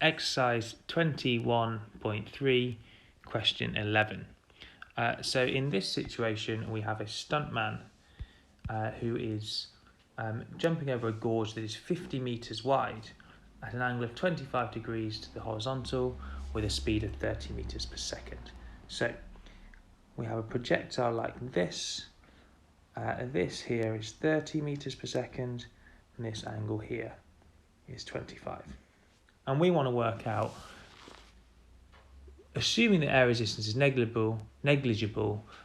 exercise 21.3, question 11. So in this situation, we have a stuntman who is jumping over a gorge that is 50 metres wide at an angle of 25 degrees to the horizontal with a speed of 30 metres per second. So we have a projectile like this. This here is 30 metres per second, and this angle here is 25. And we want to work out, assuming the air resistance is negligible,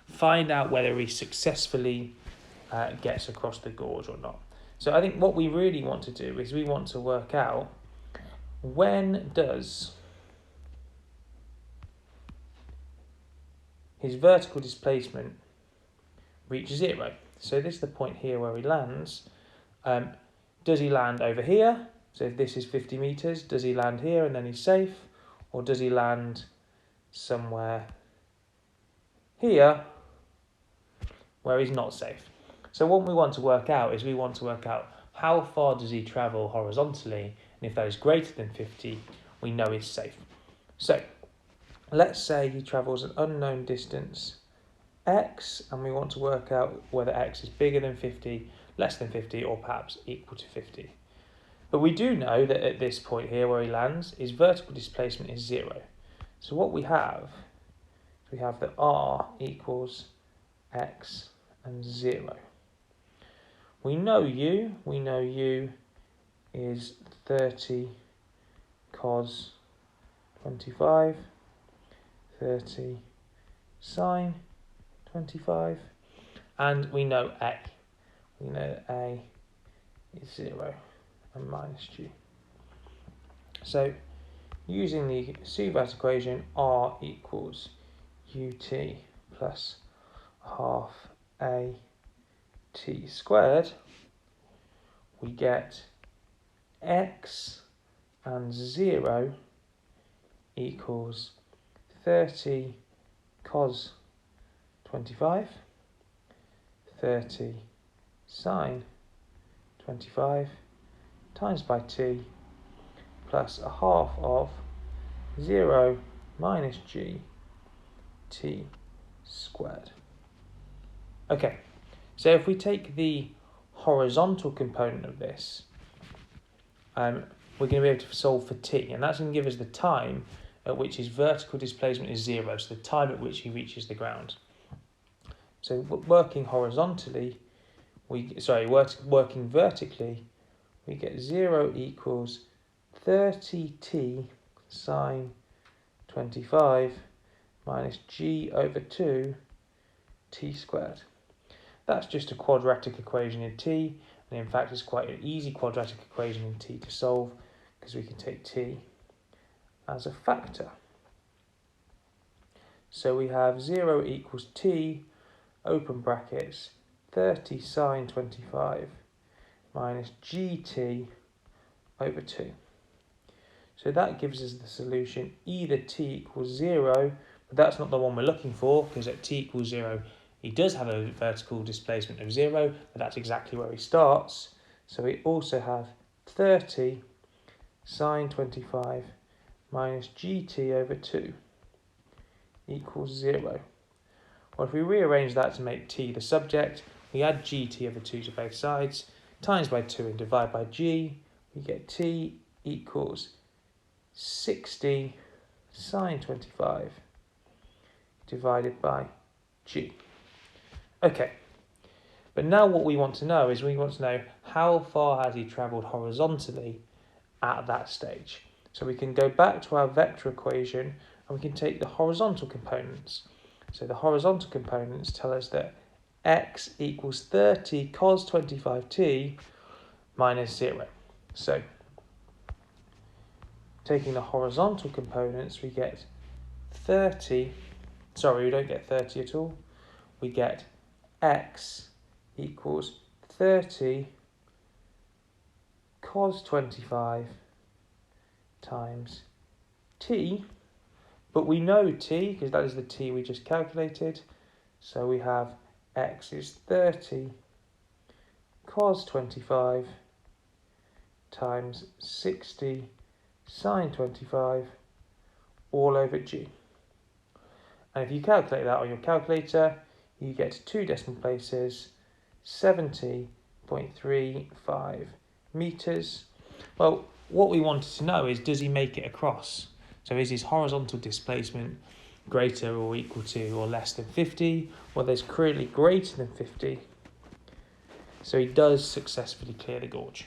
find out whether he successfully gets across the gorge or not. So I think what we really want to do is we want to work out, when does his vertical displacement reach zero? So this is the point here where he lands. Does he land over here? So if this is 50 metres, does he land here and then he's safe? Or does he land somewhere here where he's not safe? So what we want to work out is we want to work out how far does he travel horizontally, and if that is greater than 50, we know he's safe. So let's say he travels an unknown distance x, and we want to work out whether x is bigger than 50, less than 50, or perhaps equal to 50. But we do know that at this point here where he lands, his vertical displacement is 0. So what we have that r equals x and 0. We know u is 30 cos 25, 30 sine 25, and we know a. We know that a is 0 and minus g. So using the Suvart equation, r equals ut plus half a t squared, we get x and 0 equals 30 cos 25, 30 sine 25 times by t plus a half of 0 minus g t squared. Okay, so if we take the horizontal component of this, we're going to be able to solve for t, and that's going to give us the time at which his vertical displacement is 0, so the time at which he reaches the ground. So working horizontally, working vertically, we get 0 equals 30t sine 25 minus g over 2 t squared. That's just a quadratic equation in t, and in fact it's quite an easy quadratic equation in t to solve, because we can take t as a factor. So we have 0 equals t, open brackets, 30 sine 25 minus gt over 2. So that gives us the solution either t equals 0, but that's not the one we're looking for, because at t equals 0 he does have a vertical displacement of 0, but that's exactly where he starts. So we also have 30 sine 25 minus gt over 2 equals 0. Well, if we rearrange that to make t the subject, we add gt over 2 to both sides, times by 2 and divide by g, we get t equals 60 sine 25 divided by g. Okay, but now what we want to know is how far has he travelled horizontally at that stage. So we can go back to our vector equation and we can take the horizontal components. So the horizontal components tell us that x equals 30 cos 25t minus 0. So taking the horizontal components, we get 30, we don't get 30 at all. We get x equals 30 cos 25 times t, but we know t because that is the t we just calculated, so we have x is 30 cos 25 times 60 sine 25 all over g. And if you calculate that on your calculator, you get 2 decimal places, 70.35 meters. Well, what we wanted to know is, does he make it across? So is his horizontal displacement greater or equal to or less than 50? Well, there's clearly greater than 50. So he does successfully clear the gorge.